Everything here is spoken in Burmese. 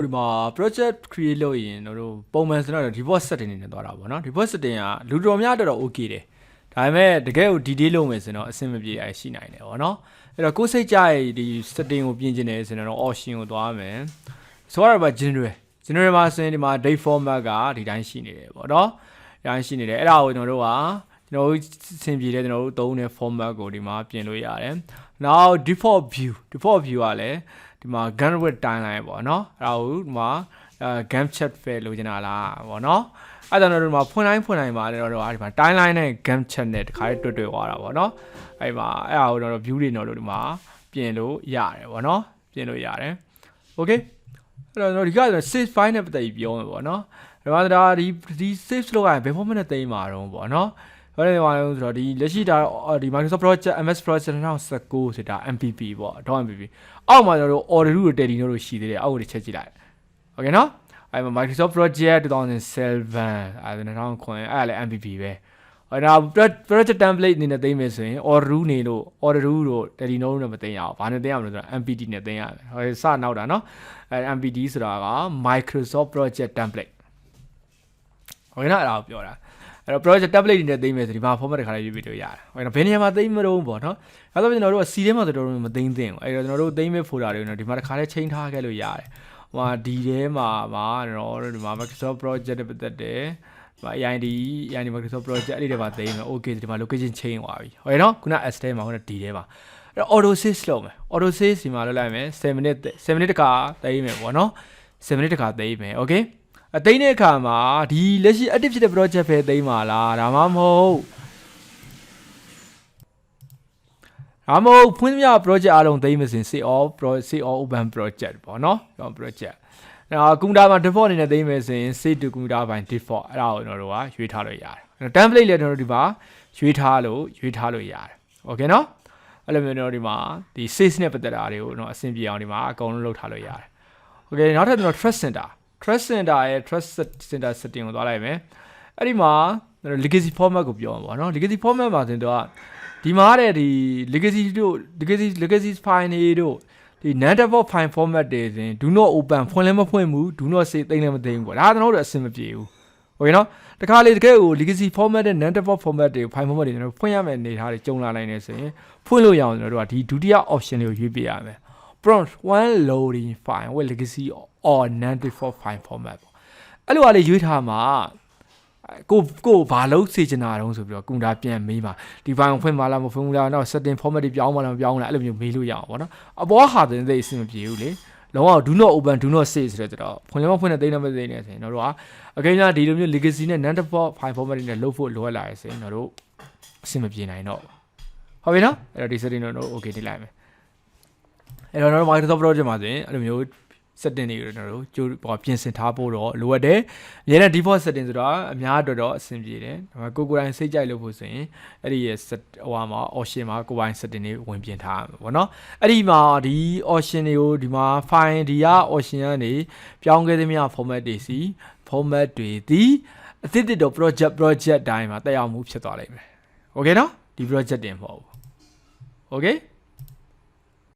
ဒီမှာ project create လုပ်ရင်တို့ပုံမှန်ဆိုတော့ default setting နေသွားတာပေါ့နော် default setting ကလူတော်များတော့ okay တယ်ဒါပေမဲ့တကယ်ကို detail လုပ်မယ်ဆိုတော့အဆင်မပြေရှိနိုင်တယ်ပေါ့နော်အဲ့တော့ကိုယ်စိတ်ကြိုက်ဒီ setting ကိုပြင်ချင်တယ်ဆိုတော့ option ကိုသွားမယ်ဆိုတော့ general မှာဆိုရင်ဒီမှာ date format ကဒီတိုင်းရှိနေတယ်ပေါ့နော်ဒီတိုင်းရှိနေတယ်အဲ့ဒါကိုကျွန်တော်တို့အဆင်ပြေတယ်ကျွန်တော်တို့သုံးတဲ့ format ကိုဒီမှာပြင်လို့ရတယ်နောက် default view ကလည်းဒီမှာ gun with timeline ပေါ့နော်အဲ့ဒါကိုဒီမှာgam chat file လိုချင်တာလားပေါ့နော်အဲ့ဒါတော့ဒီမှာဖွင့်တိုင်းမှာတော့ဒီမှာ timeline နဲ့ gam chat နဲ့တခါလေးတွေ့သွားတာပေါ့နော်အဲ့မှာအဲ့ဒါကိုတော့ view တွေတော့ဒီမှာပြင်လို့ရတယ်ပေါ့နော်ပြင်လို့ရတယ် okay အဲ့တော့ဒီက save file နဲ့ပတ်သက်ပြီးပြောမယ်ပေါ့နော်ဒီမှာဒီ save လုပ်ရရင်ဘယ် format နဲ့သိမ်းမှာတော့ပေါ့နော်ဘာလဲဆိုတော့ဒီလက်ရှိဒီ Microsoft Project MS Project 2019ဆိုတာ MPP ပေါ့ .mpp အောက်မှာကျွန်တော်တို့ order တို့ Teddy တို့ရှိသေးတယ်အောက်ကိုချက်ကြည့်လိုက်โอเคနော်အဲ့မှာ Microsoft Project 2007အဲ့ဒါ2009အဲ့ဒါလည်း MPP ပဲအဲ့ဒါ project template အနေနဲ့သိမ်းမယ်ဆိုရင် order နေလို့ order တို့ Teddy တို့နဲ့မသိမ်းရအောင်ဘာနဲ့သိမ်းရမလဲဆိုတော့ MPT နဲ့သိမ်းရတယ်ဟိုစနောက်တာနော်အဲ့ MPT ဆိုတာက Microsoft Project template โอเคနော်အဲ့ဒါကိုပြောတာအဲ့တော့ project template တွေနဲ့သိမ်းမယ်ဆိုဒီမှာ format တစ်ခါလေးရွေးပြီးတော့ရတယ်။အဲ့တော့ဘယ်နေရာမှာသိမ်းမလို့ပေါ့နော်။အဲ့တော့ကျွန်တော်တို့က C ထဲမှာဆိုတော့မသိမ်းသင့်ဘူး။အဲ့တော့ကျွန်တော်တို့သိမ်းမဲ့ folder တွေကိုဒီမှာတစ်ခါလေးချိန်ထားခဲ့လို့ရတယ်။ဟိုဒီထဲမှာကျွန်တော်တို့ဒီမှာ Microsoft project တွေပတ်သက်တယ်။ IND Microsoft project အဲ့ဒီထဲမှာသိမ်းမယ်။ Okay ဒီမှာ location change သွားပြီ။ဟုတ်ရဲ့နော်။ခုန S ထဲမှာခုန D ထဲမှာ။အဲ့တော့ auto save လုပ်မယ်။ auto save ဒီမှာလုပ်လိုက်မယ်7 minute တခါသိမ်းမယ်ပေါ့နော်။7 minute တခါသိမ်းမယ်။ Okayအသိတဲ့အခါမှာဒီလက်ရှိ active ဖြစ်တဲ့ project ပဲသိမ်းပါလားဒါမှမဟုတ်ဖွင့်ပြ project အားလုံးသိမ်းမစင် save all open project ပေါ့နော် project အဲ့ကွန်ပျူတာမှာ default အနေနဲ့သိမ်းမယ်ဆိုရင် save to computer by default အဲ့ဒါကိုကျွန်တော်တို့ကရွေးထားလို့ရတယ် template လည်းကျွန်တော်တို့ဒီမှာရွေးထားလို့ရတယ် okay နော်အဲ့လိုမျိုးကျွန်တော်ဒီမှာဒီ save နဲ့ပတ်သက်တာတွေကိုတော့အဆင်ပြေအောင်ဒီမှာအကုန်လုံးလုပ်ထားလို့ရတယ် okay နောက်ထပ်ကျွန်တော် trust centerရဲ့ trust center setting ကိုသွားလိုက်မယ်အဲ့ဒီမှာ legacy format ကိုပြောမှာပေါ့နော် legacy format မှာဆိုတော့ဒီမှာတဲ့ဒီ legacy file တွေတို့ဒီ non default file format တွေဆိုရင် do not open ဖွင့်လည်းမဖွင့်ဘူး do not save သိမ်းလည်းမသိမ်းဘူးပေါ့ဒါကျွန်တော်တို့အဆင်မပြေဘူးโอเคနော်တခါလေတကယ်ကို legacy format နဲ့ non default format တွေ file format တွေကျွန်တော်ဖွင့်ရမယ်အနေထားတွေကြုံလာနိုင်နေဆိုရင်ဖွင့်လို့ရအောင်ကျွန်တော်တို့ကဒီဒုတိယ option လေးကိုရွေးပေးရမယ် prompt one loading file with legacy or non-default file format ပေါ့အဲ့လိုအားလေးရွေးထားမှာကိုဘာလို့စေချင်တာတုံးဆိုပြီးတော့ကွန်ပျူတာပြန်မေးပါဒီ file ကိုဖွင့်ပါလားမဖွင့်ဘူးလားနောက် setting format တွေပြောင်းပါလားမပြောင်းဘူးလားအဲ့လိုမျိုးမေးလို့ရအောင်ပေါ့နော်အပေါ်ဟာတင်သိအဆင်မပြေဘူးလေလုံးဝ do not open do not save ဆိုတော့ဖွင့်လည်းမဖွင့်နဲ့သိမ်းလည်းမသိမ်းနဲ့ဆိုရင်တို့ကအကယ်၍ဒီလိုမျိုး legacy နဲ့ non-default file format တွေနဲ့လုပ်ဖို့လိုအပ်လာရဆိုရင်တို့အဆင်မပြေနိုင်တော့ဟုတ်ပြီနော်အဲ့တော့ဒီ setting တို့ okay တိလိုက်မယ်အဲ့တော့ကျွန်တော် Microsoft Project မှာဆိုရင်အဲ့လိုမျိုး setting တွေကိုကျွန်တော်တို့ကြိုးပြင်ဆင်ထားဖို့တော့လိုအပ်တယ်။အများနဲ့ default setting ဆိုတာအများအတွက်တော့အဆင်ပြေတယ်။ဒါပေမဲ့ကိုယ်တိုင်စိတ်ကြိုက်လို့ဖို့ဆိုရင်အဲ့ဒီရဲ့မှာ option မှာကိုယ်ပိုင် setting တွေဝင်ပြင်ထားမှာပေါ့နော်။အဲ့ဒီမှာဒီ option တွေကိုဒီမှာ file ဒီက option ကနေပြောင်းခဲ့သမျှ format တွေစီ format တွေဒီအသစ်တော့ project တိုင်းမှာတက်ရောက်မှုဖြစ်သွားလိမ့်မယ်။ Okay နော်ဒီ project တင်မဟုတ်ဘူး။ Okay